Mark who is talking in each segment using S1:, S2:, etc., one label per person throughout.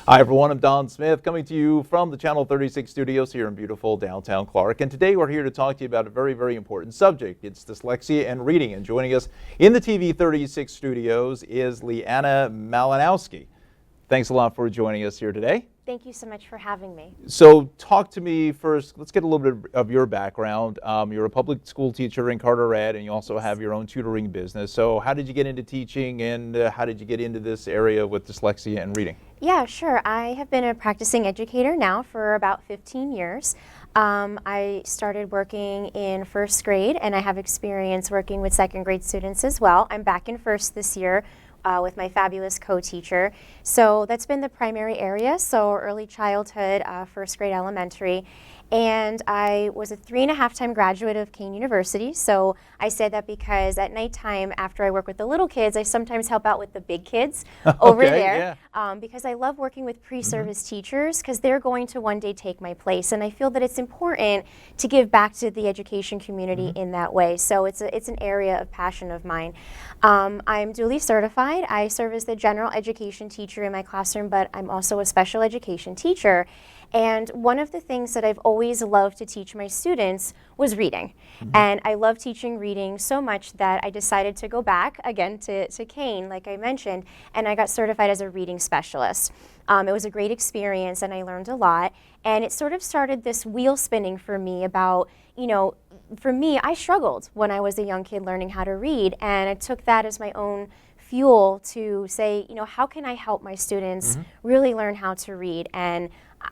S1: Hi everyone, I'm Don Smith coming to you from the Channel 36 studios here in beautiful downtown Clark. And today we're here to talk to you about a very, very important subject. It's dyslexia and reading. And joining us in the TV 36 studios is Leana Malinowsky. Thanks a lot for joining us here today.
S2: Thank you so much for having me.
S1: So talk to me first, let's get a little bit of your background. You're a public school teacher in Carteret and you also have your own tutoring business. So how did you get into teaching and how did you get into this area with dyslexia and reading?
S2: Yeah, sure. I have been a practicing educator now for about 15 years. I started working in first grade and I have experience working with second grade students as well. I'm back in first this year with my fabulous co-teacher. So that's been the primary area, so early childhood, first grade elementary. And I was a 3.5-time graduate of Kean University. So I say that because at nighttime, after I work with the little kids, I sometimes help out with the big kids over there. Yeah. Because I love working with pre-service teachers because they're going to one day take my place. And I feel that it's important to give back to the education community in that way. So it's an area of passion of mine. I'm duly certified. I serve as the general education teacher in my classroom, but I'm also a special education teacher. And one of the things that I've always loved to teach my students was reading. And I love teaching reading so much that I decided to go back again to Kean, like I mentioned, and I got certified as a reading specialist. It was a great experience and I learned a lot. And it sort of started this wheel spinning for me about, you know, for me, I struggled when I was a young kid learning how to read, and I took that as my own fuel to say, you know, how can I help my students really learn how to read? And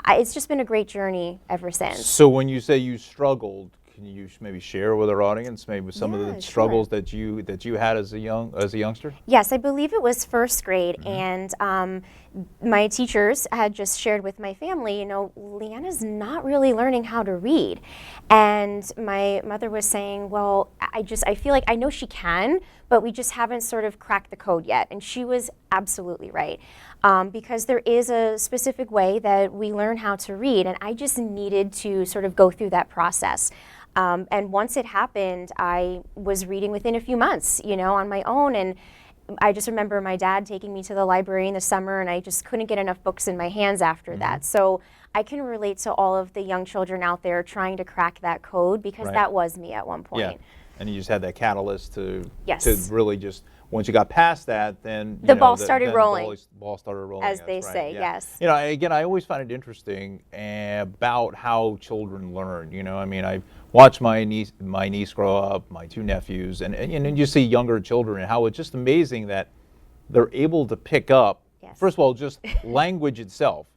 S2: it's just been a great journey ever since.
S1: So when you say you struggled, can you maybe share with our audience maybe some of the struggles that you had as a youngster?
S2: Yes, I believe it was first grade, and my teachers had just shared with my family, you know, Leanna's not really learning how to read. And my mother was saying, well, I feel like I know she can, but we just haven't sort of cracked the code yet. And she was absolutely right. Because there is a specific way that we learn how to read, and I just needed to sort of go through that process. And once it happened, I was reading within a few months, you know, on my own. And I just remember my dad taking me to the library in the summer, and I just couldn't get enough books in my hands after that. So I can relate to all of the young children out there trying to crack that code, because that was me at one point.
S1: Yeah, and you just had that catalyst to really just, once you got past that, then
S2: the ball started rolling.
S1: The ball started rolling,
S2: as they say. Yes.
S1: You know, again, I always find it interesting about how children learn. You know, I mean, I've watched my niece grow up, my two nephews, and you see younger children and how it's just amazing that they're able to pick up. First of all, just language itself,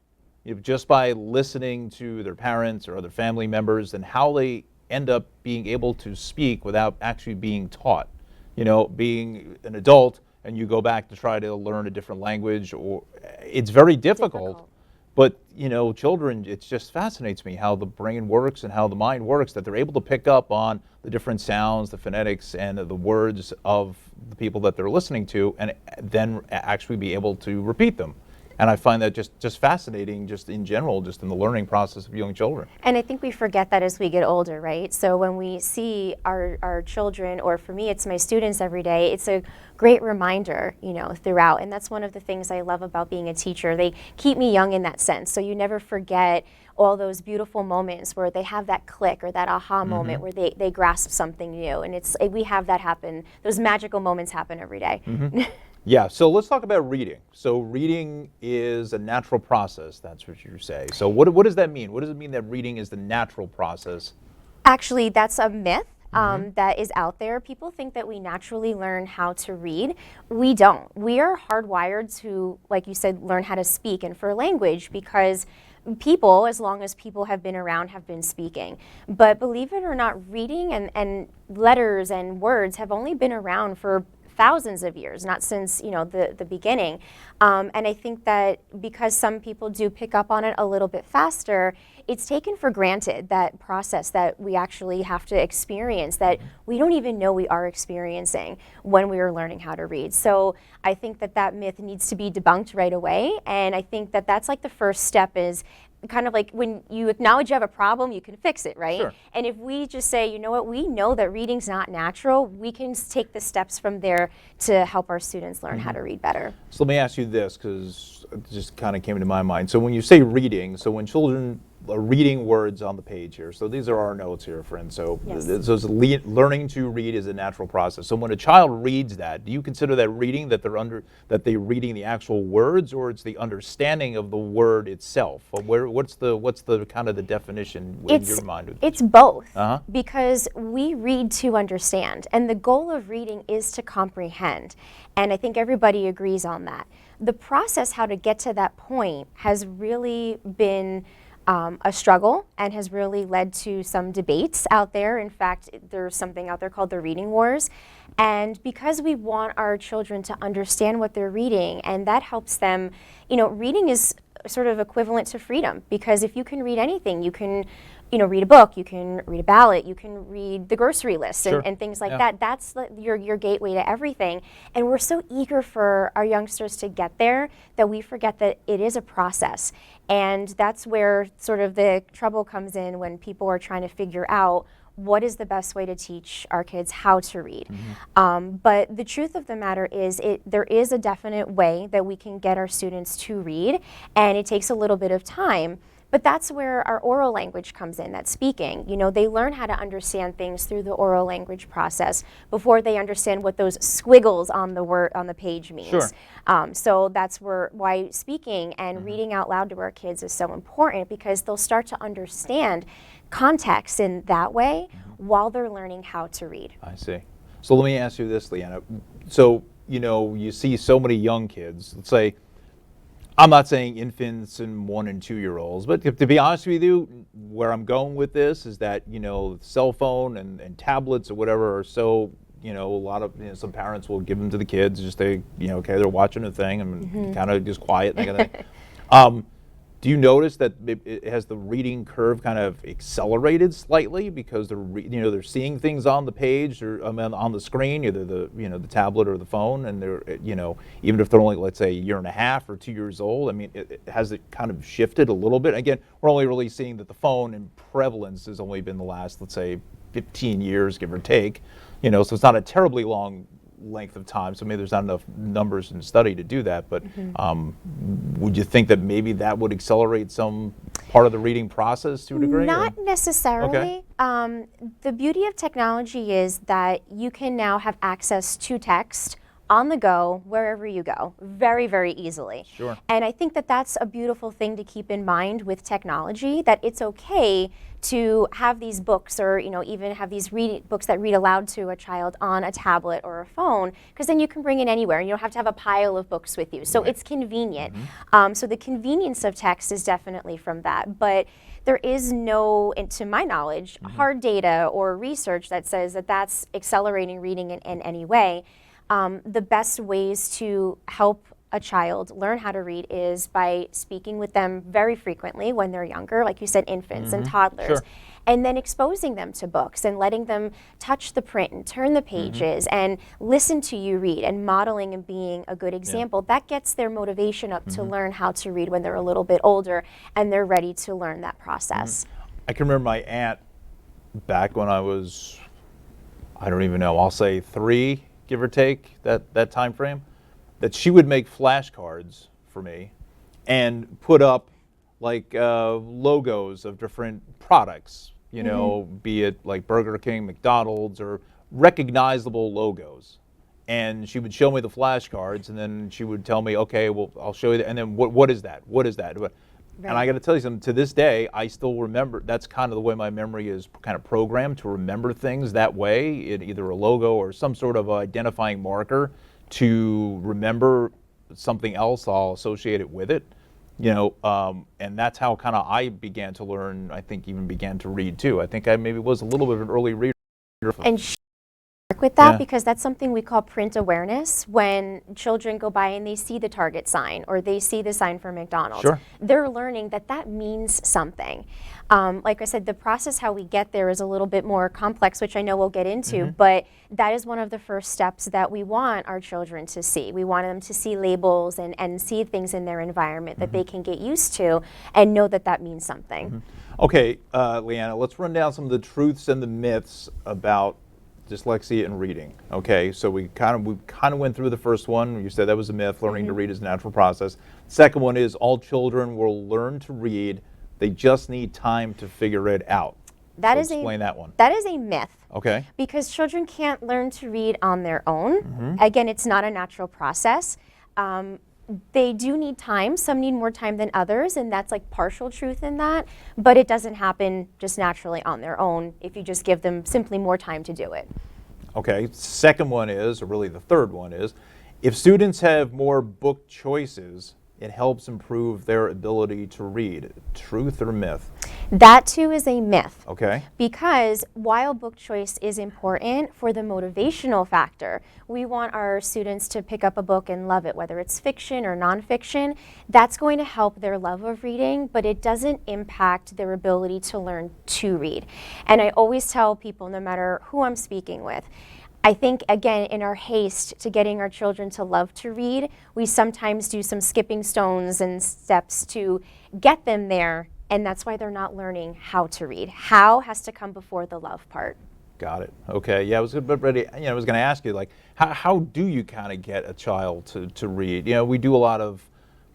S1: you know, just by listening to their parents or other family members, and how they end up being able to speak without actually being taught. You know, being an adult and you go back to try to learn a different language, or it's very difficult. But, you know, children, it just fascinates me how the brain works and how the mind works, that they're able to pick up on the different sounds, the phonetics, and the words of the people that they're listening to, and then actually be able to repeat them. And I find that just fascinating, just in general, just in the learning process of young children.
S2: And I think we forget that as we get older, right? So when we see our children, or for me, it's my students every day, it's a great reminder, you know, throughout. And that's one of the things I love about being a teacher. They keep me young in that sense. So you never forget all those beautiful moments where they have that click or that aha moment where they grasp something new. And we have that happen. Those magical moments happen every day.
S1: Yeah, so let's talk about reading. So reading is a natural process, that's what you say. So what does that mean? What does it mean that reading is the natural process?
S2: Actually, that's a myth that is out there. People think that we naturally learn how to read. We don't. We are hardwired to, like you said, learn how to speak. And for language, because people, as long as people have been around, have been speaking. But believe it or not, reading and letters and words have only been around for thousands of years, not since, you know, the beginning. And I think that because some people do pick up on it a little bit faster, it's taken for granted, that process that we actually have to experience, that we don't even know we are experiencing when we are learning how to read. So I think that myth needs to be debunked right away. And I think that that's like the first step, is kind of like when you acknowledge you have a problem, you can fix it, right?
S1: Sure.
S2: And if we just say, you know what, we know that reading's not natural, we can take the steps from there to help our students learn how to read better.
S1: So let me ask you this, because it just kind of came into my mind. So when you say reading, so when children are reading words on the page here, so these are our notes here, friends. So,
S2: Yes.
S1: so learning to read is a natural process. So when a child reads that, do you consider that reading, that they're reading the actual words, or it's the understanding of the word itself? Or what's the kind of the definition in your mind?
S2: It's both,
S1: Uh-huh.
S2: because we read to understand, and the goal of reading is to comprehend, and I think everybody agrees on that. The process, how to get to that point, has really been a struggle and has really led to some debates out there. In fact, there's something out there called the reading wars. And because we want our children to understand what they're reading, and that helps them, reading is sort of equivalent to freedom, because if you can read anything, you can read a book, you can read a ballot, you can read the grocery list,
S1: Sure.
S2: and things like that. That's your gateway to everything. And we're so eager for our youngsters to get there that we forget that it is a process. And that's where sort of the trouble comes in, when people are trying to figure out what is the best way to teach our kids how to read. But the truth of the matter is, there is a definite way that we can get our students to read, and it takes a little bit of time. But that's where our oral language comes in, that speaking. They learn how to understand things through the oral language process before they understand what those squiggles on the page means.
S1: Sure.
S2: So that's why speaking and reading out loud to our kids is so important, because they'll start to understand context in that way while they're learning how to read.
S1: I see. So let me ask you this, Leana. So, you see so many young kids, let's say, I'm not saying infants and 1 and 2 year olds, but to be honest with you, where I'm going with this is that, cell phone and tablets or whatever are so, a lot of, some parents will give them to the kids, just okay, they're watching a thing and kind of just quiet. And that kind of thing. Do you notice that has the reading curve kind of accelerated slightly because they're seeing things on the page or on the screen, either the tablet or the phone, and they're even if they're only, let's say, 1.5 years or 2 years old? I mean, has it kind of shifted a little bit? Again, we're only really seeing that the phone in prevalence has only been the last, let's say, 15 years, give or take. So it's not a terribly long length of time, so maybe there's not enough numbers in study to do that, but would you think that maybe that would accelerate some part of the reading process to a degree?
S2: Not necessarily.
S1: Okay.
S2: The beauty of technology is that you can now have access to text on the go, wherever you go, very, very easily.
S1: Sure.
S2: And I think that that's a beautiful thing to keep in mind with technology, that it's okay to have these books, or even have these books that read aloud to a child on a tablet or a phone, because then you can bring it anywhere and you don't have to have a pile of books with you. So it's convenient. So the convenience of text is definitely from that. But there is no, to my knowledge, hard data or research that says that that's accelerating reading in any way. The best ways to help a child learn how to read is by speaking with them very frequently when they're younger, like you said, infants and toddlers.
S1: Sure.
S2: And then exposing them to books and letting them touch the print and turn the pages and listen to you read, and modeling and being a good example. That gets their motivation up to learn how to read when they're a little bit older and they're ready to learn that process.
S1: I can remember my aunt back when I was, I don't even know, I'll say 3, give or take, that time frame, that she would make flashcards for me and put up like logos of different products, be it like Burger King, McDonald's, or recognizable logos. And she would show me the flashcards, and then she would tell me, okay, well, I'll show you that. And then what is that? What is that? And I got to tell you something, to this day, I still remember, that's kind of the way my memory is kind of programmed to remember things that way, in either a logo or some sort of identifying marker to remember something else, I'll associate it with it. And that's how kind of I began to learn, I think even began to read too. I think I maybe was a little bit of an early reader.
S2: And work with that, because that's something we call print awareness. When children go by and they see the Target sign or they see the sign for McDonald's,
S1: Sure.
S2: they're learning that that means something. Like I said, the process how we get there is a little bit more complex, which I know we'll get into, but that is one of the first steps that we want our children to see. We want them to see labels and see things in their environment that they can get used to and know that that means something.
S1: Okay, Leana, let's run down some of the truths and the myths about dyslexia and reading. Okay, so we kind of went through the first one. You said that was a myth. Learning to read is a natural process. Second one is all children will learn to read. They just need time to figure it out. Explain that one.
S2: That is a myth.
S1: Okay.
S2: Because children can't learn to read on their own. Again, it's not a natural process. They do need time. Some need more time than others, and that's like partial truth in that. But it doesn't happen just naturally on their own if you just give them simply more time to do it.
S1: Okay. Second one is, or really the third one is, if students have more book choices, it helps improve their ability to read. Truth or myth?
S2: That too is a myth.
S1: Okay.
S2: Because while book choice is important for the motivational factor, we want our students to pick up a book and love it, whether it's fiction or nonfiction. That's going to help their love of reading, but it doesn't impact their ability to learn to read. And I always tell people, no matter who I'm speaking with, I think, again, in our haste to getting our children to love to read, we sometimes do some skipping stones and steps to get them there, and that's why they're not learning how to read. How has to come before the love part.
S1: Got it. Okay. Yeah, I was ready. I was going to ask you, like, how do you kind of get a child to read? We do a lot of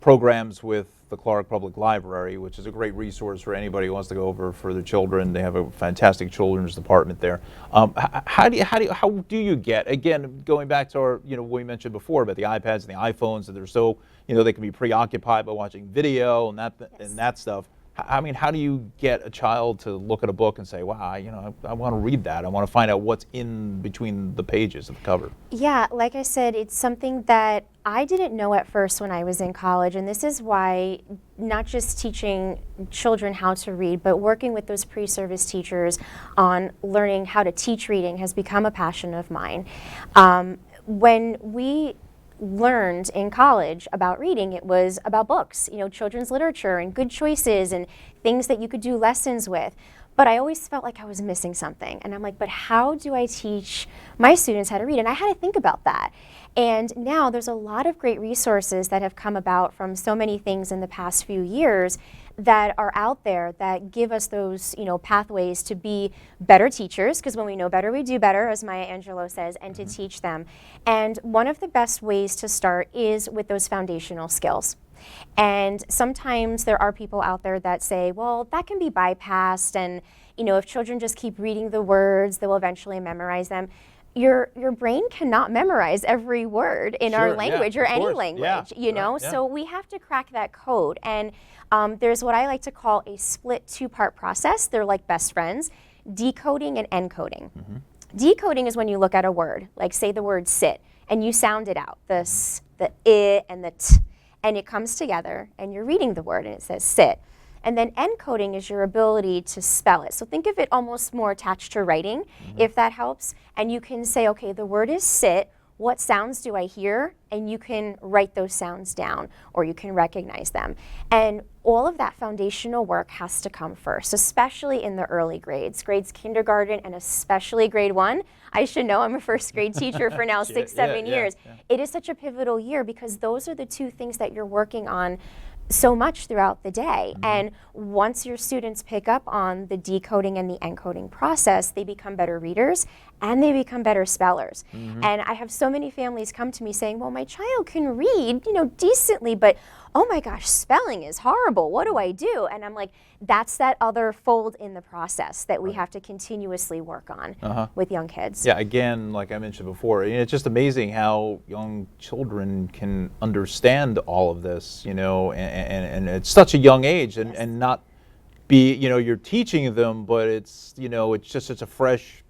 S1: programs with the Clark Public Library, which is a great resource for anybody who wants to go over for their children. They have a fantastic children's department there. How do you get, again, going back to our, what we mentioned before about the iPads and the iPhones, that they're so, they can be preoccupied by watching video and that stuff. I mean, how do you get a child to look at a book and say, wow, I want to read that. I want to find out what's in between the pages of the cover.
S2: Yeah, like I said, it's something that I didn't know at first when I was in college, and this is why not just teaching children how to read, but working with those pre-service teachers on learning how to teach reading has become a passion of mine. When we learned in college about reading, it was about books, children's literature and good choices and things that you could do lessons with. But I always felt like I was missing something. And I'm like, but how do I teach my students how to read? And I had to think about that. And now there's a lot of great resources that have come about from so many things in the past few years that are out there that give us those, pathways to be better teachers, because when we know better, we do better, as Maya Angelou says, and to teach them. And one of the best ways to start is with those foundational skills. And sometimes there are people out there that say, well, that can be bypassed, and if children just keep reading the words, they will eventually memorize them. Your brain cannot memorize every word in our language or any language, so we have to crack that code. And there's what I like to call a split two-part process. They're like best friends: decoding and encoding. Decoding is when you look at a word, like say the word sit, and you sound it out, the s, the I, and the t, and it comes together, and you're reading the word, and it says sit. And then encoding is your ability to spell it. So think of it almost more attached to writing, if that helps. And you can say, okay, the word is sit. What sounds do I hear? And you can write those sounds down, or you can recognize them. And all of that foundational work has to come first, especially in the early grades kindergarten, and especially grade 1. I should know, I'm a first grade teacher for now 6-7 years. It is such a pivotal year because those are the two things that you're working on so much throughout the day. And once your students pick up on the decoding and the encoding process, they become better readers and they become better spellers. And I have so many families come to me saying, well, my child can read, decently, but oh my gosh, spelling is horrible. What do I do? And I'm like, that's that other fold in the process that we have to continuously work on with young kids.
S1: Yeah, again, like I mentioned before, it's just amazing how young children can understand all of this, and at such a young age, and not be, you're teaching them, but it's, it's just such a fresh,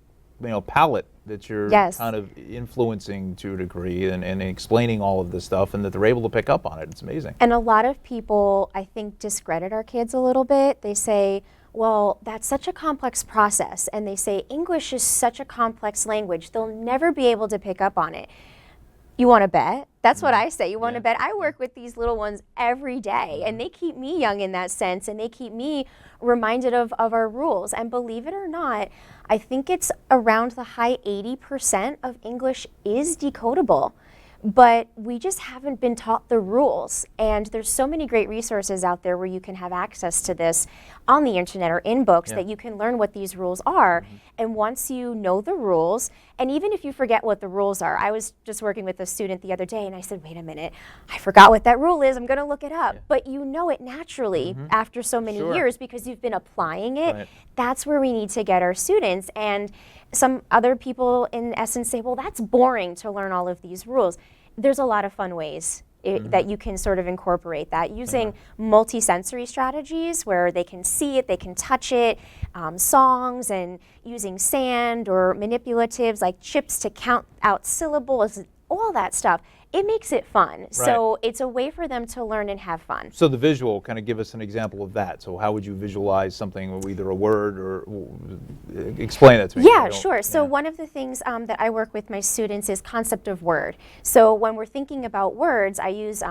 S1: palette that you're kind of influencing to a degree and explaining all of this stuff, and that they're able to pick up on it. It's amazing.
S2: And a lot of people, I think, discredit our kids a little bit. They say, well, that's such a complex process. And they say, English is such a complex language. They'll never be able to pick up on it. You want to bet? That's what I say. You want
S1: Yeah.
S2: to bet? I work with these little ones every day, and they keep me young in that sense, and they keep me reminded of our rules. And believe it or not, I think it's around the high 80% of English is decodable. But we just haven't been taught the rules. And there's so many great resources out there where you can have access to this on the internet or in books that you can learn what these rules are. And once you know the rules, and even if you forget what the rules are, I was just working with a student the other day and I said, wait a minute, I forgot what that rule is, I'm gonna look it up. But you know it naturally after so many years because you've been applying it.
S1: Right.
S2: That's where we need to get our students. And some other people in essence say, well, that's boring to learn all of these rules. There's a lot of fun ways that you can sort of incorporate that using multi-sensory strategies where they can see it, they can touch it, songs, and using sand or manipulatives like chips to count out syllables, all that stuff. It makes it fun. So it's a way for them to learn and have fun.
S1: So the visual, kind of give us an example of that. So how would you visualize something, either a word or explain that to me?
S2: Yeah, sure. So one of the things that I work with my students is concept of word. So when we're thinking about words, I use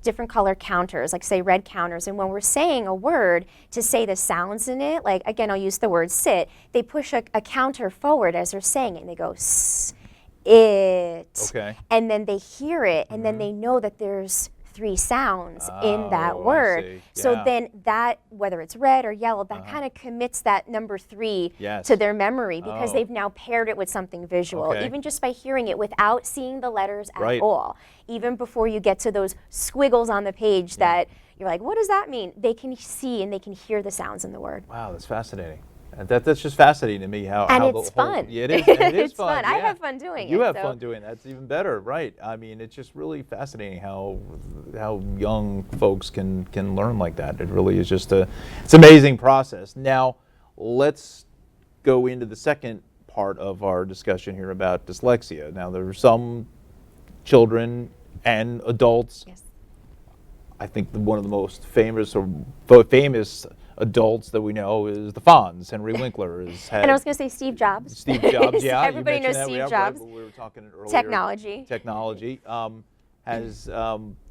S2: different color counters, like say red counters. And when we're saying a word, to say the sounds in it, like again, I'll use the word sit, they push a counter forward as they're saying it, and they go s, it.
S1: Okay.
S2: And then they hear it, and then they know that there's 3 sounds in that word.
S1: I see.
S2: So
S1: Yeah.
S2: then that, whether it's red or yellow, that kind of commits that number 3 to their memory because they've now paired it with something visual,
S1: Okay.
S2: even just by hearing it without seeing the letters at
S1: Right.
S2: all. Even before you get to those squiggles on the page that you're like, what does that mean? They can see and they can hear the sounds in the word.
S1: Wow, that's fascinating. That's just fascinating to me how
S2: And
S1: how
S2: it's
S1: the whole,
S2: fun.
S1: Yeah, it is. It is
S2: It's fun.
S1: Yeah.
S2: I have fun doing
S1: You
S2: it,
S1: have
S2: so.
S1: fun doing that. It's even better, right? I mean, it's just really fascinating how young folks can learn like that. It really is just it's an amazing process. Now, let's go into the second part of our discussion here about dyslexia. Now, there are some children and adults.
S2: Yes.
S1: I think one of the most famous adults that we know is the Fonz. Henry Winkler has had.
S2: And I was going to say Steve Jobs.
S1: Steve Jobs, yeah. you
S2: Everybody knows
S1: mentioned that.
S2: Steve
S1: Yeah,
S2: Jobs.
S1: right, we were talking earlier.
S2: Technology.
S1: Has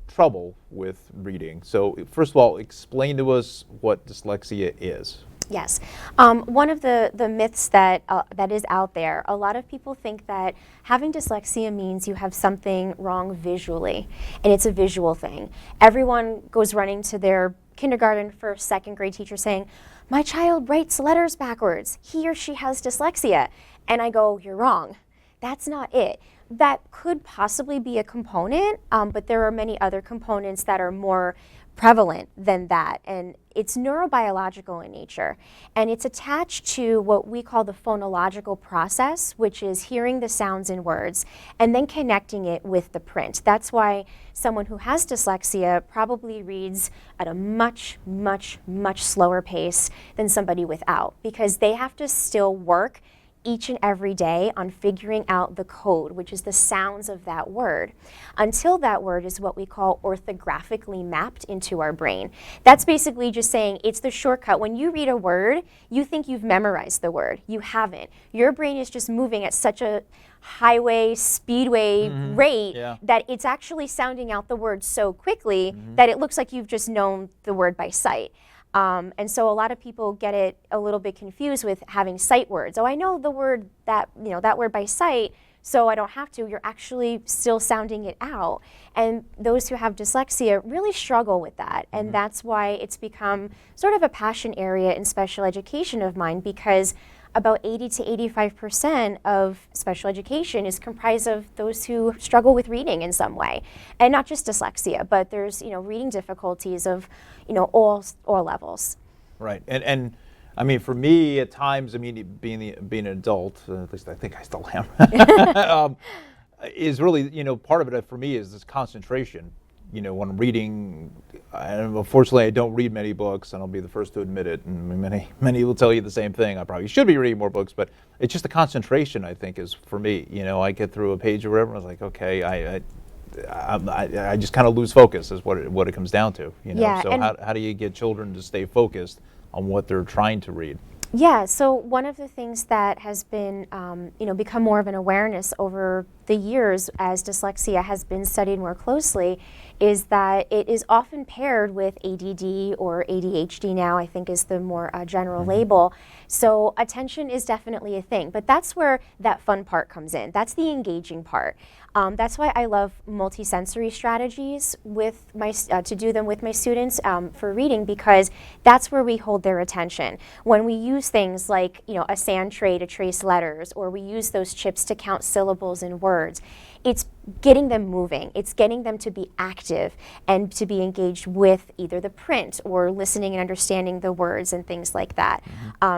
S1: trouble with reading. So first of all, explain to us what dyslexia is.
S2: Yes. One of the myths that is out there, a lot of people think that having dyslexia means you have something wrong visually, and it's a visual thing. Everyone goes running to their kindergarten, first, second grade teacher saying, my child writes letters backwards. He or she has dyslexia. And I go, you're wrong. That's not it. That could possibly be a component, but there are many other components that are more prevalent than that, and it's neurobiological in nature, and it's attached to what we call the phonological process, which is hearing the sounds in words and then connecting it with the print. That's why someone who has dyslexia probably reads at a much, much, much slower pace than somebody without, because they have to still work each and every day on figuring out the code, which is the sounds of that word, until that word is what we call orthographically mapped into our brain. That's basically just saying it's the shortcut. When you read a word, you think you've memorized the word. You haven't. Your brain is just moving at such a highway, speedway rate that it's actually sounding out the word so quickly that it looks like you've just known the word by sight. And so a lot of people get it a little bit confused with having sight words. Oh, I know the word that word by sight, so I don't have to. You're actually still sounding it out. And those who have dyslexia really struggle with that. And that's why it's become sort of a passion area in special education of mine, because about 80 to 85% of special education is comprised of those who struggle with reading in some way. And not just dyslexia, but there's reading difficulties of all levels.
S1: Right, and I mean, for me, at times, I mean, being an adult, at least I think I still am, is really, part of it for me is this concentration. When I'm reading, and unfortunately, I don't read many books, and I'll be the first to admit it, and many will tell you the same thing. I probably should be reading more books, but it's just the concentration, I think, is for me. I get through a page or whatever, and I was like, okay, I just kind of lose focus is what it comes down to.
S2: Yeah,
S1: so how do you get children to stay focused on what they're trying to read?
S2: Yeah, so one of the things that has been, become more of an awareness over the years as dyslexia has been studied more closely is that it is often paired with ADD or ADHD now, I think is the more general label. So attention is definitely a thing, but that's where that fun part comes in. That's the engaging part. That's why I love multisensory strategies with to do them with my students for reading, because that's where we hold their attention. When we use things like a sand tray to trace letters, or we use those chips to count syllables in words, it's getting them moving. It's getting them to be active and to be engaged with either the print or listening and understanding the words and things like that.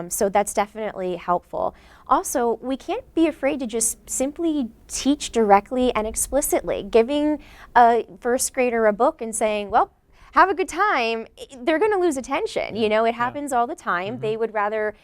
S2: So that's definitely helpful. Also, we can't be afraid to just simply teach directly and explicitly. Giving a first grader a book and saying, well, have a good time, they're going to lose attention. It happens all the time. They would rather,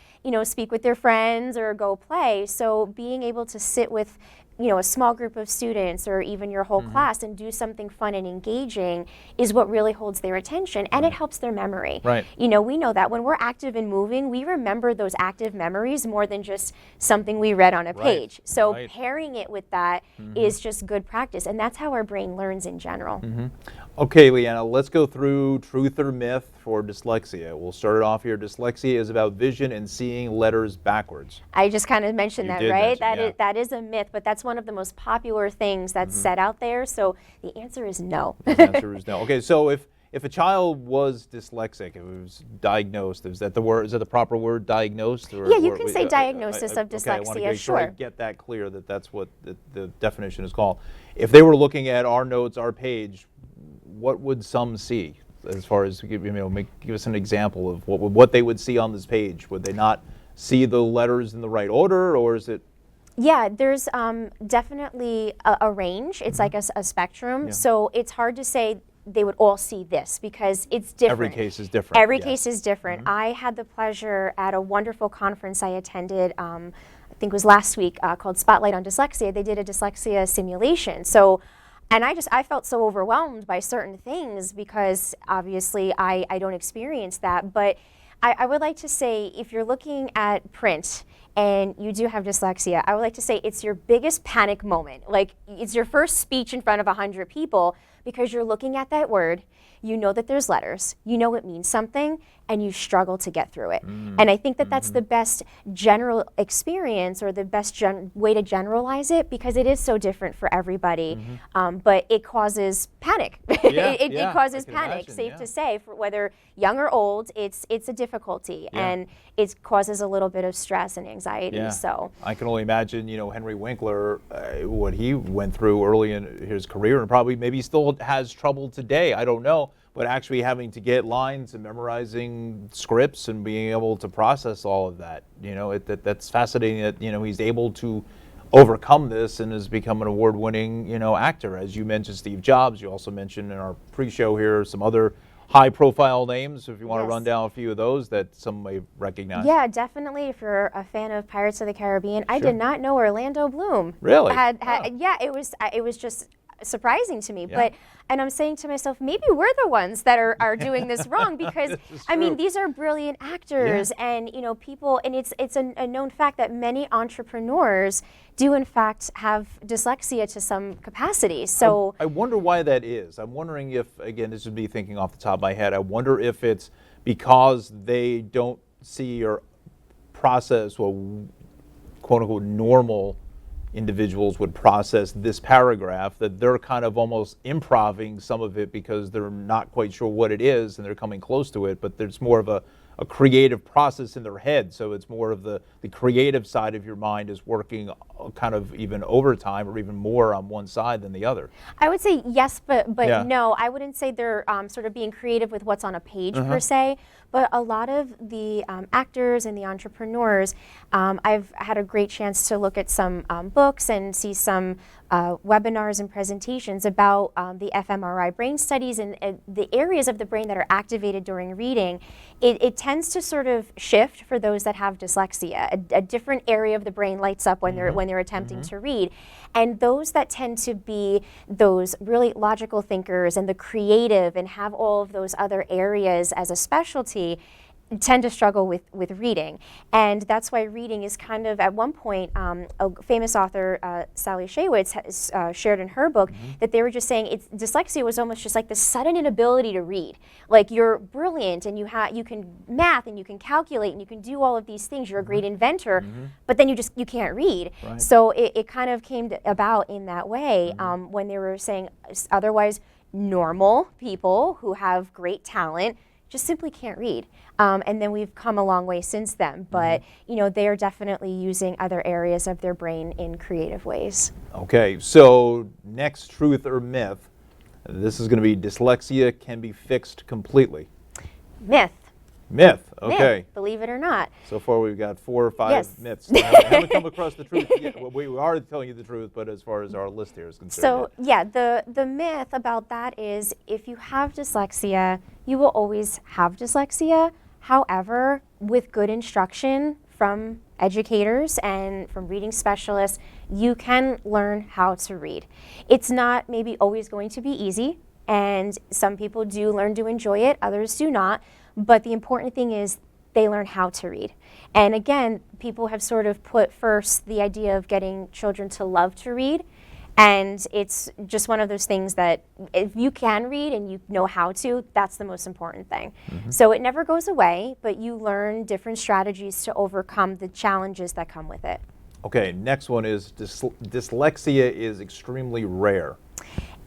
S2: speak with their friends or go play. So being able to sit with a small group of students or even your whole class and do something fun and engaging is what really holds their attention, and it helps their memory.
S1: Right.
S2: We know that when we're active and moving, we remember those active memories more than just something we read on a page. So pairing it with that is just good practice, and that's how our brain learns in general.
S1: Okay, Leana, let's go through truth or myth for dyslexia. We'll start it off here. Dyslexia is about vision and seeing letters backwards.
S2: I just kind of mentioned that, right?
S1: That
S2: is a myth, but that's one of the most popular things that's said out there. So the answer is no.
S1: The answer is no. Okay, so if a child was dyslexic, if it was diagnosed, is that the word? Is that the proper word, diagnosed? Or,
S2: yeah, you can say diagnosis of dyslexia.
S1: I want to make sure I
S2: sure.
S1: get that clear, that that's what the definition is called. If they were looking at our notes, our page, what would some see? As far as give us an example of what they would see on this page. Would they not see the letters in the right order, or is it?
S2: Yeah, there's definitely a range. It's like a spectrum.
S1: Yeah.
S2: So it's hard to say they would all see this because it's different.
S1: Every case is different.
S2: Every case is different. I had the pleasure at a wonderful conference I attended, I think it was last week, called Spotlight on Dyslexia. They did a dyslexia simulation. And I felt so overwhelmed by certain things because obviously I don't experience that. But I would like to say, if you're looking at print and you do have dyslexia, I would like to say it's your biggest panic moment. Like, it's your first speech in front of 100 people because you're looking at that word, you know that there's letters, you know it means something, and you struggle to get through it. And I think that that's the best general experience, or the best way to generalize it, because it is so different for everybody. But it causes panic. It causes panic,
S1: imagine,
S2: safe to say, for whether young or old. It's a difficulty,
S1: Yeah.
S2: and it causes a little bit of stress and anxiety.
S1: Yeah.
S2: So
S1: I can only imagine, Henry Winkler, what he went through early in his career, and probably maybe still has trouble today. I don't know, but actually having to get lines and memorizing scripts and being able to process all of that, that's fascinating that he's able to overcome this and has become an award-winning actor. As you mentioned, Steve Jobs. You also mentioned in our pre-show here some other high-profile names, if you want to run down a few of those that some may recognize.
S2: Yeah, definitely. If you're a fan of Pirates of the Caribbean, I did not know Orlando Bloom
S1: Really?
S2: Yeah, it was just surprising to me. And I'm saying to myself, maybe we're the ones that are doing this wrong, because I mean, these are brilliant actors, and people, and it's a known fact that many entrepreneurs do in fact have dyslexia to some capacity. So
S1: I wonder why that is. I'm wondering if, again, this would be thinking off the top of my head, I wonder if it's because they don't see or process what quote unquote normal individuals would process this paragraph, that they're kind of almost improving some of it because they're not quite sure what it is and they're coming close to it, but there's more of a creative process in their head. So it's more of the creative side of your mind is working kind of even overtime or even more on one side than the other.
S2: I would say yes, but no, I wouldn't say they're sort of being creative with what's on a page per se, but a lot of the actors and the entrepreneurs, I've had a great chance to look at some books and see some webinars and presentations about the fMRI brain studies and the areas of the brain that are activated during reading. It tends to sort of shift for those that have dyslexia. A different area of the brain lights up when they're attempting to read. And those that tend to be those really logical thinkers and the creative and have all of those other areas as a specialty, tend to struggle with reading. And that's why reading is kind of, at one point, a famous author, Sally Shaywitz, has, shared in her book that they were just saying dyslexia was almost just like the sudden inability to read. Like, you're brilliant and you can math and you can calculate and you can do all of these things. You're a great inventor, but then you can't read.
S1: Right.
S2: So it kind of came about in that way when they were saying otherwise normal people who have great talent just simply can't read. And then we've come a long way since then, but they are definitely using other areas of their brain in creative ways.
S1: Okay, so next, truth or myth. This is going to be dyslexia can be fixed completely.
S2: Myth.
S1: Myth, okay.
S2: Myth, believe it or not.
S1: So far we've got 4 or 5
S2: Yes.
S1: myths. I haven't come across the truth yet. Well, we are telling you the truth, but as far as our list here is concerned.
S2: So yeah, the myth about that is if you have dyslexia, you will always have dyslexia. However, with good instruction from educators and from reading specialists, you can learn how to read. It's not maybe always going to be easy, and some people do learn to enjoy it, others do not. But the important thing is they learn how to read. And again, people have sort of put first the idea of getting children to love to read. And it's just one of those things that if you can read and you know how to, that's the most important thing. So it never goes away, but you learn different strategies to overcome the challenges that come with it.
S1: Okay, next one is dyslexia is extremely rare.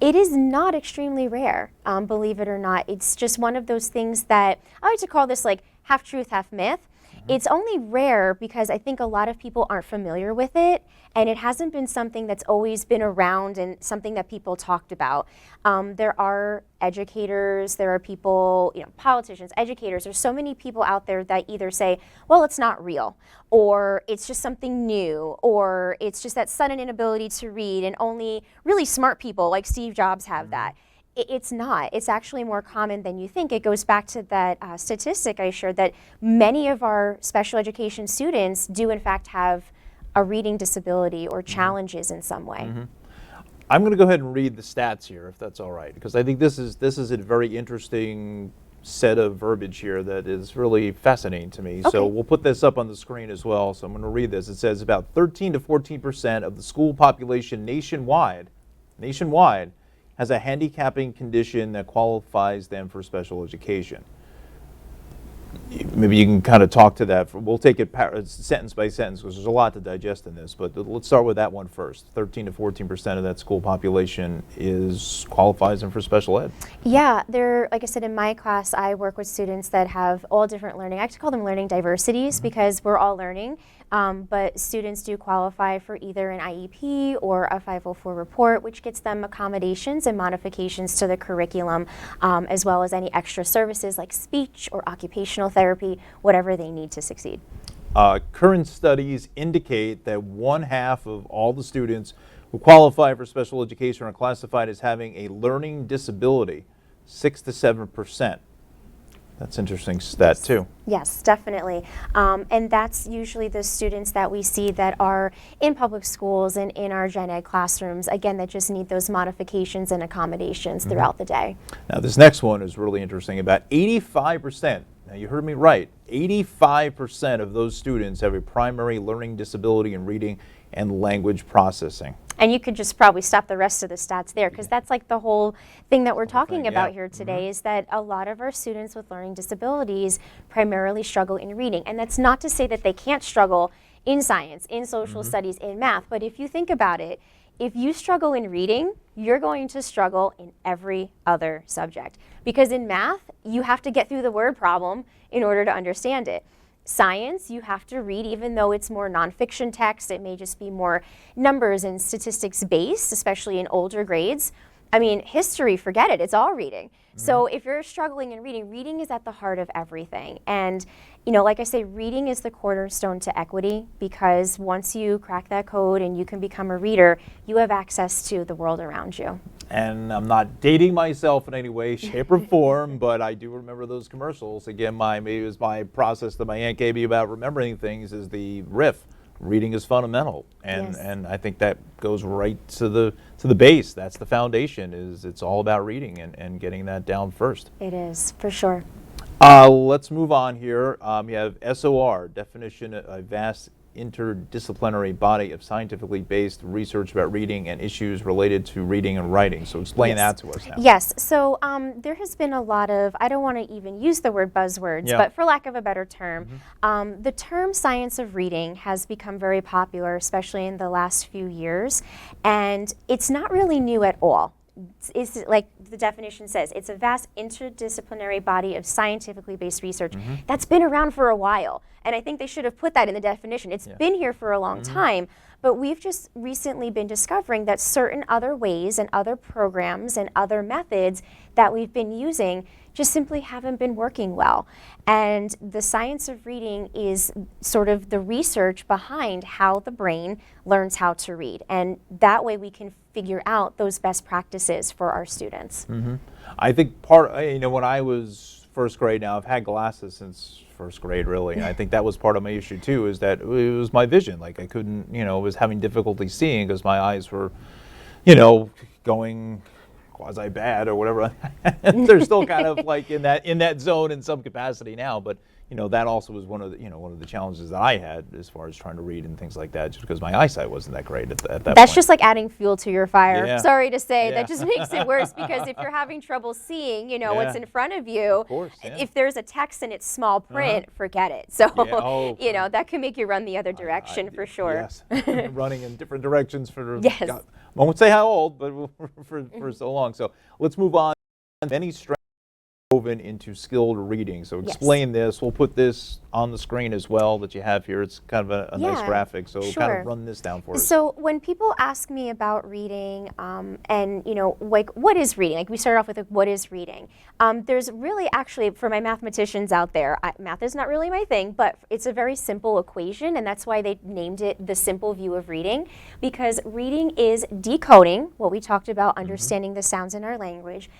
S2: It is not extremely rare, believe it or not. It's just one of those things that I like to call this like half truth, half myth. It's only rare because I think a lot of people aren't familiar with it, and it hasn't been something that's always been around and something that people talked about. There are educators, there are people, politicians, educators. There's so many people out there that either say, well, it's not real, or it's just something new, or it's just that sudden inability to read, and only really smart people like Steve Jobs have that. It's not. It's actually more common than you think. It goes back to that statistic I shared that many of our special education students do in fact have a reading disability or challenges in some way.
S1: I'm going to go ahead and read the stats here, if that's all right, because I think this is a very interesting set of verbiage here that is really fascinating to me.
S2: Okay.
S1: So we'll put this up on the screen as well. So I'm going to read this. It says about 13 to 14% of the school population nationwide has a handicapping condition that qualifies them for special education. Maybe you can kind of talk to that. We'll take it sentence by sentence because there's a lot to digest in this, but let's start with that one first. 13 to 14% of that school population qualifies them for special ed.
S2: Yeah, like I said, in my class, I work with students that have all different learning. I like to call them learning diversities because we're all learning. But students do qualify for either an IEP or a 504 report, which gets them accommodations and modifications to the curriculum, as well as any extra services like speech or occupational therapy, whatever they need to succeed.
S1: Current studies indicate that 1/2 of all the students who qualify for special education are classified as having a learning disability, 6 to 7%. That's interesting stat too.
S2: Yes, definitely. And that's usually the students that we see that are in public schools and in our gen ed classrooms, again, that just need those modifications and accommodations throughout the day.
S1: Now this next one is really interesting. About 85%, now you heard me right, 85% of those students have a primary learning disability in reading and language processing.
S2: And you could just probably stop the rest of the stats there because that's like the whole thing that we're talking about
S1: yeah.
S2: here today is that a lot of our students with learning disabilities primarily struggle in reading. And that's not to say that they can't struggle in science, in social studies, in math. But if you think about it, if you struggle in reading, you're going to struggle in every other subject. Because in math, you have to get through the word problem in order to understand it. Science, you have to read, even though it's more nonfiction text, it may just be more numbers and statistics based, especially in older grades. I mean, history, forget it, it's all reading. So if you're struggling in reading, reading is at the heart of everything. And, like I say, reading is the cornerstone to equity because once you crack that code and you can become a reader, you have access to the world around you.
S1: And I'm not dating myself in any way, shape, or form, but I do remember those commercials. Again, maybe it was my process that my aunt gave me about remembering things is the riff. Reading is fundamental, and
S2: Yes.
S1: and I think that goes right to the base. That's the foundation. It's all about reading and getting that down first.
S2: It is, for sure.
S1: Let's move on here. You have SOR, definition, a vast interdisciplinary body of scientifically based research about reading and issues related to reading and writing. So explain that to us now.
S2: Yes. So there has been a lot of, I don't want to even use the word buzzwords, but for lack of a better term, the term science of reading has become very popular, especially in the last few years. And it's not really new at all. It's like the definition says, it's a vast interdisciplinary body of scientifically based research that's been around for a while. And I think they should have put that in the definition. It's been here for a long time, but we've just recently been discovering that certain other ways and other programs and other methods that we've been using just simply haven't been working well. And the science of reading is sort of the research behind how the brain learns how to read. And that way we can figure out those best practices for our students.
S1: I think when I was first grade, now I've had glasses since first grade really, and I think that was part of my issue too, is that it was my vision. Like I couldn't, was having difficulty seeing because my eyes were, going quasi bad or whatever. They're still kind of like in that zone in some capacity now, but that also was one of the challenges that I had as far as trying to read and things like that, just because my eyesight wasn't that great at that point.
S2: That's just like adding fuel to your fire.
S1: Yeah.
S2: Sorry to say, that just makes it worse, because if you're having trouble seeing, what's in front of you,
S1: of course,
S2: if there's a text and it's small print, forget it. So, that can make you run the other direction for sure.
S1: Yes, running in different directions for,
S2: yes.
S1: God, I won't say how old, but for so long. So let's move on. Many strengths woven into skilled reading. So explain this. We'll put this on the screen as well that you have here. It's kind of a nice graphic. So kind of run this down for us.
S2: So when people ask me about reading, and like what is reading? Like we started off with what is reading? There's really actually, for my mathematicians out there, math is not really my thing, but it's a very simple equation, and that's why they named it the simple view of reading, because reading is decoding, what we talked about, understanding the sounds in our language.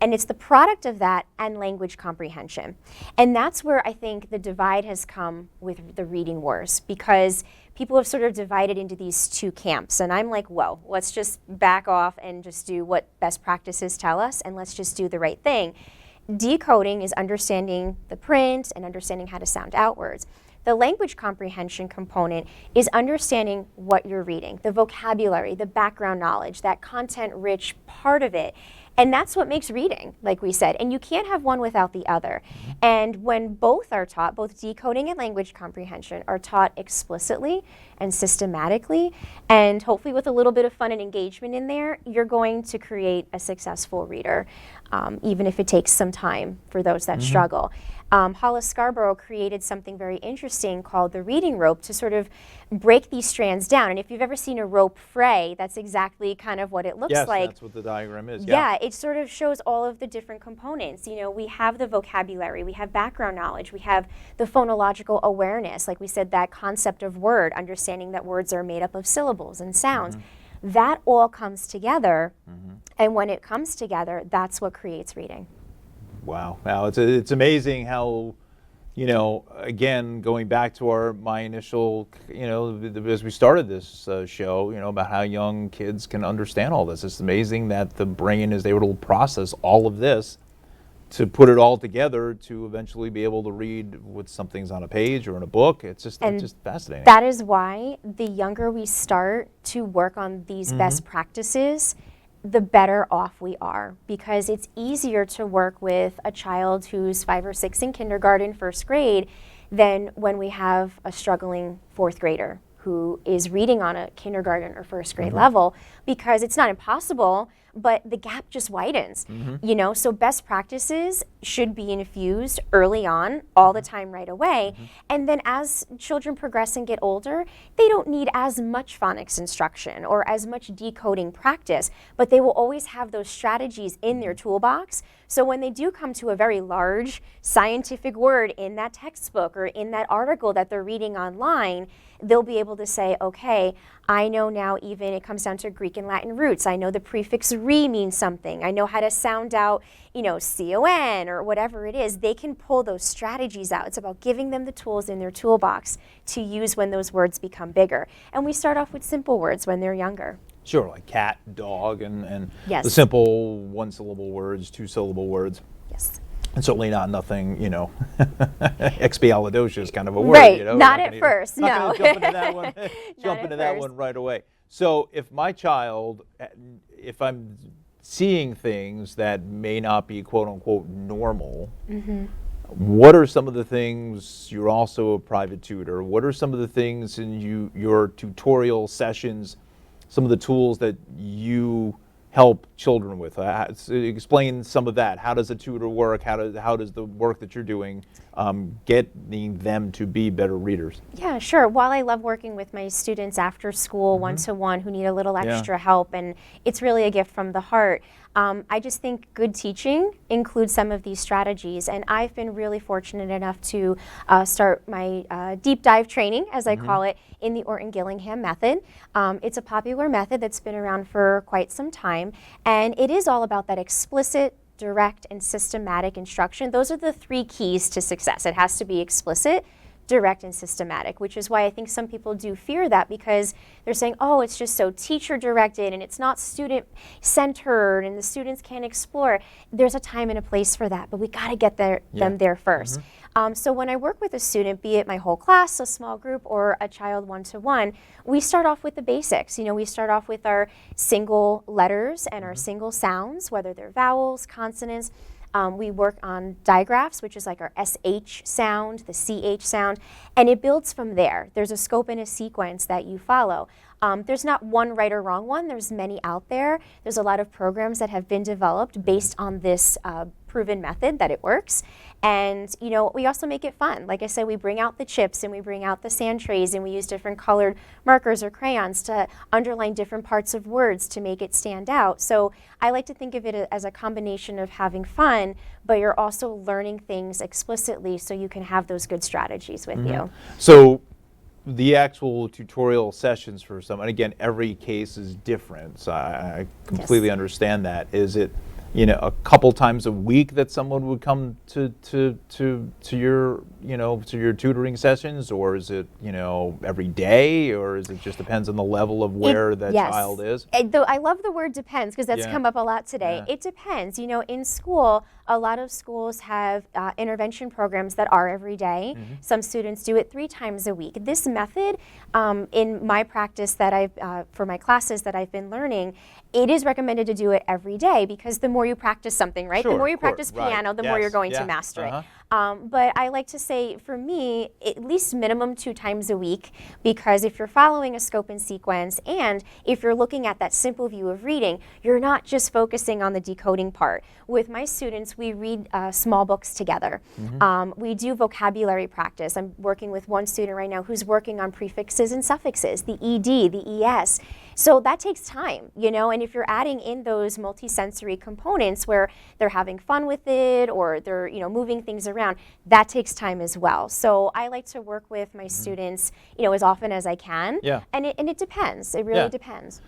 S2: And it's the product of that and language comprehension. And that's where I think the divide has come with the reading wars, because people have sort of divided into these two camps. And I'm like, whoa, let's just back off and just do what best practices tell us, and let's just do the right thing. Decoding is understanding the print and understanding how to sound out words. The language comprehension component is understanding what you're reading, the vocabulary, the background knowledge, that content-rich part of it. And that's what makes reading, like we said. And you can't have one without the other. And when both are taught, both decoding and language comprehension are taught explicitly and systematically, and hopefully with a little bit of fun and engagement in there, you're going to create a successful reader, even if it takes some time for those that struggle. Hollis Scarborough created something very interesting called the reading rope to sort of break these strands down. And if you've ever seen a rope fray, that's exactly kind of what it looks like.
S1: Yes, that's what the diagram is.
S2: Yeah, it sort of shows all of the different components. We have the vocabulary, we have background knowledge, we have the phonological awareness, like we said, that concept of word, understanding that words are made up of syllables and sounds. That all comes together, and when it comes together, that's what creates reading.
S1: Wow. It's amazing how, again, going back to my initial, as we started this show, about how young kids can understand all this. It's amazing that the brain is able to process all of this to put it all together to eventually be able to read what something's on a page or in a book. It's just fascinating.
S2: That is why the younger we start to work on these best practices, the better off we are, because it's easier to work with a child who's 5 or 6 in kindergarten, first grade, than when we have a struggling 4th grader who is reading on a kindergarten or first grade level, because it's not impossible, but the gap just widens. So best practices should be infused early on, all the time, right away. And then as children progress and get older, they don't need as much phonics instruction or as much decoding practice, but they will always have those strategies in their toolbox. So when they do come to a very large scientific word in that textbook or in that article that they're reading online, they'll be able to say, okay, I know now, even it comes down to Greek and Latin roots. I know the prefix re means something. I know how to sound out, con or whatever it is. They can pull those strategies out. It's about giving them the tools in their toolbox to use when those words become bigger. And we start off with simple words when they're younger.
S1: Sure, like cat, dog, and the simple one-syllable words, two-syllable words.
S2: Yes.
S1: And certainly not nothing, expialidocious kind of a word.
S2: Right,
S1: We're
S2: not
S1: gonna
S2: at first,
S1: not
S2: no.
S1: gonna jump into that one, jump
S2: at
S1: into that
S2: first.
S1: one right away. So if my child, if I'm seeing things that may not be quote unquote normal, what are some of the things, you're also a private tutor, what are some of the things in your tutorial sessions, some of the tools that you help children with? Explain some of that. How does a tutor work? How does the work that you're doing getting them to be better readers?
S2: Yeah, sure. While I love working with my students after school, one-to-one, who need a little extra help, and it's really a gift from the heart, I just think good teaching includes some of these strategies. And I've been really fortunate enough to start my deep dive training, as I call it, in the Orton-Gillingham method. It's a popular method that's been around for quite some time, and it is all about that explicit, direct, and systematic instruction. Those are the three keys to success. It has to be explicit, direct, and systematic, which is why I think some people do fear that, because they're saying, oh, it's just so teacher directed and it's not student centered and the students can't explore. There's a time and a place for that, but we got to get them there first. So when I work with a student, be it my whole class, a small group, or a child one-to-one, we start off with the basics. We start off with our single letters and our single sounds, whether they're vowels, consonants. We work on digraphs, which is like our SH sound, the CH sound, and it builds from there. There's a scope and a sequence that you follow. There's not one right or wrong one. There's many out there. There's a lot of programs that have been developed based on this proven method that it works. And we also make it fun. Like I said, we bring out the chips and we bring out the sand trays and we use different colored markers or crayons to underline different parts of words to make it stand out. So I like to think of it as a combination of having fun, but you're also learning things explicitly so you can have those good strategies with you.
S1: So the actual tutorial sessions for some, and again, every case is different, so I completely understand that. Is it, a couple times a week that someone would come to your, to your tutoring sessions, or is it, every day, or is it just depends on the level of where that child is?
S2: Though I love the word depends, because that's come up a lot today. It depends. In school, a lot of schools have intervention programs that are every day. Some students do it 3 times a week. This method, in my practice that for my classes that I've been learning, it is recommended to do it every day, because the more you practice something, right? The more you practice piano, the more you're going to master it. But I like to say, for me, at least minimum 2 times a week, because if you're following a scope and sequence, and if you're looking at that simple view of reading, you're not just focusing on the decoding part. With my students, we read small books together. We do vocabulary practice. I'm working with one student right now who's working on prefixes and suffixes, the ED, the ES. So that takes time, and if you're adding in those multisensory components where they're having fun with it, or they're, moving things around, that takes time as well. So I like to work with my students, as often as I can. And it depends. It really depends.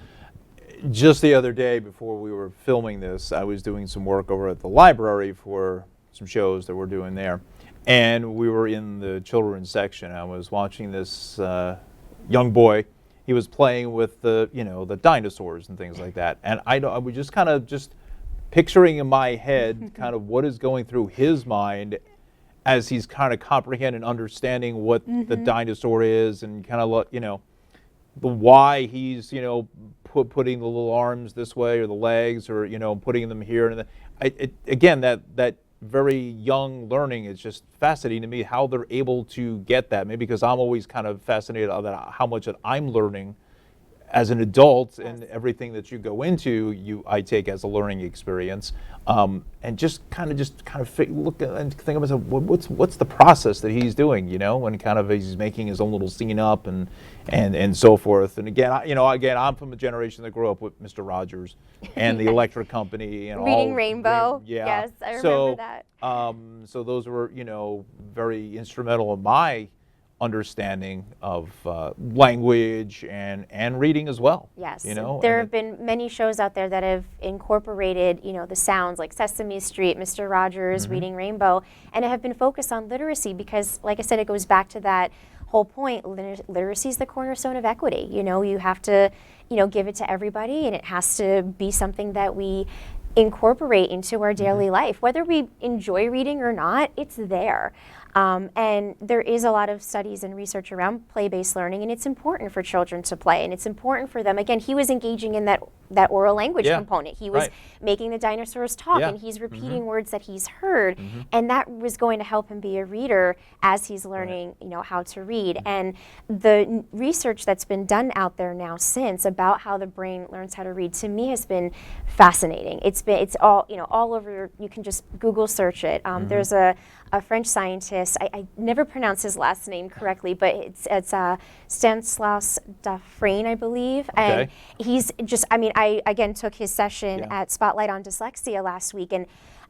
S1: Just the other day, before we were filming this, I was doing some work over at the library for some shows that we're doing there. And we were in the children's section. I was watching this young boy. He was playing with the, the dinosaurs and things like that. And I was just kind of picturing in my head kind of what is going through his mind as he's kind of comprehending and understanding what the dinosaur is, and kind of, the why he's, putting the little arms this way, or the legs, or, putting them here. And again, that very young learning is just fascinating to me, how they're able to get that. Maybe because I'm always kind of fascinated about how much that I'm learning as an adult, and everything that you go into, I take as a learning experience, and just kind of look at and think of myself, what's the process that he's doing, when kind of he's making his own little scene up and so forth. And again, I'm from a generation that grew up with Mr. Rogers and the Electric Company and
S2: Reading Rainbow. Yes, I remember that.
S1: So those were, very instrumental in my understanding of language and reading as well.
S2: Yes, there have been many shows out there that have incorporated, the sounds like Sesame Street, Mr. Rogers, Reading Rainbow, and have been focused on literacy, because, like I said, it goes back to that whole point. Literacy is the cornerstone of equity. You have to, give it to everybody, and it has to be something that we incorporate into our daily life. Whether we enjoy reading or not, it's there. And there is a lot of studies and research around play-based learning, and it's important for children to play, and it's important for them. Again, he was engaging in that oral language component. He was making the dinosaurs talk, and he's repeating words that he's heard, and that was going to help him be a reader as he's learning, you know, how to read. And the research that's been done out there now since about how the brain learns how to read, to me, has been fascinating. It's all, you know, all over. You can just Google search it. There's a French scientist. I never pronounce his last name correctly, but it's Stanislas Dehaene, I believe. And he's just, I mean, I again took his session at Spotlight on Dyslexia last week, and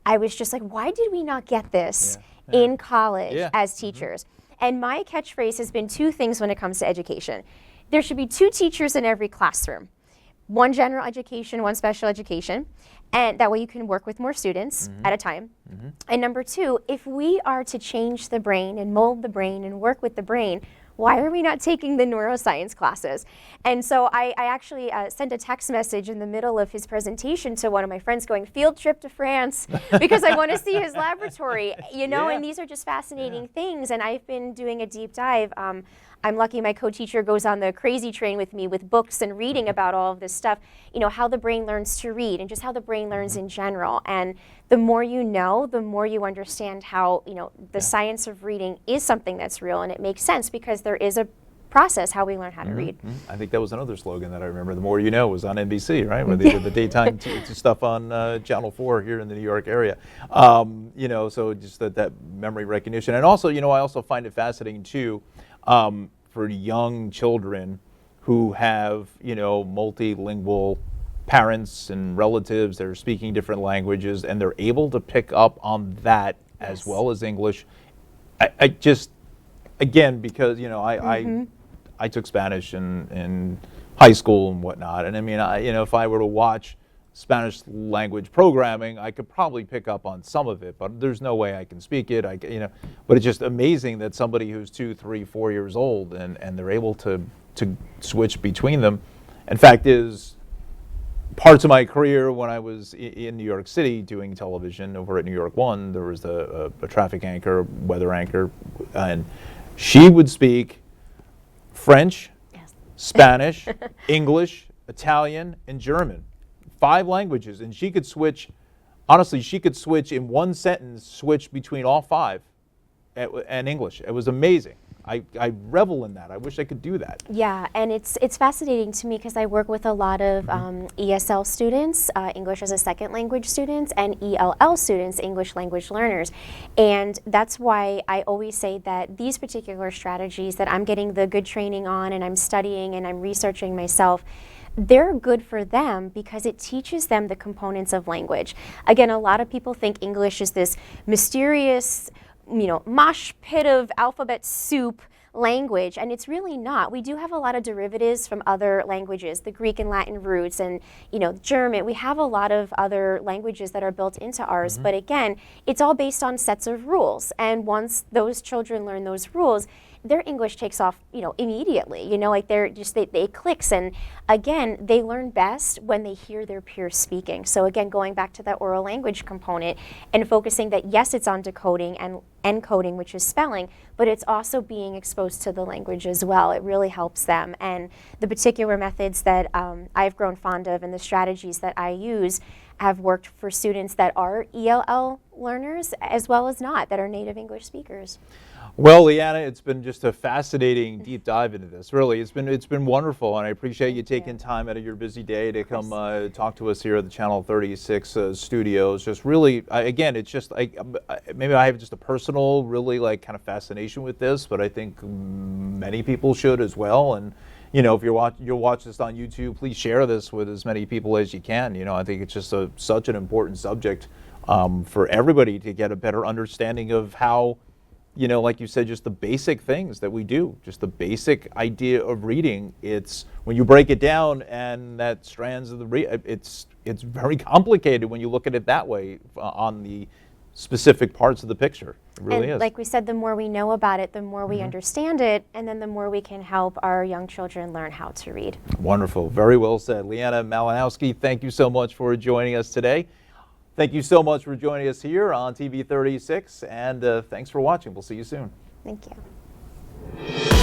S2: I was just like, why did we not get this in college as teachers? And my catchphrase has been two things when it comes to education. There should be 2 teachers in every classroom. One general education, one special education, and that way you can work with more students at a time. And number 2, if we are to change the brain and mold the brain and work with the brain, why are we not taking the neuroscience classes? And so I actually sent a text message in the middle of his presentation to one of my friends going, field trip to France, because I want to see his laboratory, you know, and these are just fascinating things. And I've been doing a deep dive. I'm lucky my co-teacher goes on the crazy train with me with books and reading about all of this stuff, you know, how the brain learns to read and just how the brain learns in general. And the more you know, the more you understand how, you know, the science of reading is something that's real, and it makes sense because there is a process how we learn how to read.
S1: I think that was another slogan that I remember. The more you know was on NBC, right? Where they did the daytime stuff on Channel 4 here in the New York area. You know, so just that memory recognition. And also, you know, I also find it fascinating too, for young children who have, you know, multilingual parents and relatives that are speaking different languages, and they're able to pick up on that as well as English. I just, again, because, you know, I took Spanish in high school and whatnot, and I mean, you know, if I were to watch Spanish language programming, I could probably pick up on some of it, but there's no way I can speak it. You know, but it's just amazing that somebody who's 2, 3, 4 years old and they're able to switch between them. In fact, is parts of my career when I was in New York City doing television over at New York 1, there was a traffic anchor, weather anchor, and she would speak French, Spanish, English, Italian, and German. 5 languages, and she could switch, honestly, she could switch in one sentence, switch between all 5 and English. It was amazing. I revel in that. I wish I could do that.
S2: Yeah, and it's fascinating to me because I work with a lot of ESL students, English as a second language students, and ELL students, English language learners. And that's why I always say that these particular strategies that I'm getting the good training on and I'm studying and I'm researching myself, they're good for them because it teaches them the components of language. Again, a lot of people think English is this mysterious, you know, mosh pit of alphabet soup language, and it's really not. We do have a lot of derivatives from other languages, the Greek and Latin roots, and, you know, German. We have a lot of other languages that are built into ours, but again, it's all based on sets of rules, and once those children learn those rules, their English takes off, you know, immediately. You know, like they clicks, and again, they learn best when they hear their peers speaking. So again, going back to that oral language component and focusing that yes, it's on decoding and encoding, which is spelling, but it's also being exposed to the language as well. It really helps them. And the particular methods that I've grown fond of and the strategies that I use have worked for students that are ELL learners as well as not, that are native English speakers.
S1: Well, Leana, it's been just a fascinating deep dive into this. Really, it's been wonderful, and I appreciate you taking time out of your busy day to come talk to us here at the Channel 36 studios. Just really, again, it's just maybe I have just a personal, really like kind of fascination with this, but I think many people should as well. And you know, if you'll watch this on YouTube, please share this with as many people as you can. You know, I think it's just such an important subject for everybody to get a better understanding of how, you know, like you said, just the basic things that we do, just the basic idea of reading. It's when you break it down and that strands of it's very complicated when you look at it that way on the specific parts of the picture. It really is.
S2: Like we said, the more we know about it, the more we understand it, and then the more we can help our young children learn how to read.
S1: Wonderful. Very well said. Leana Malinowsky, thank you so much for joining us today. Thank you so much for joining us here on TV 36, and thanks for watching. We'll see you soon.
S2: Thank you.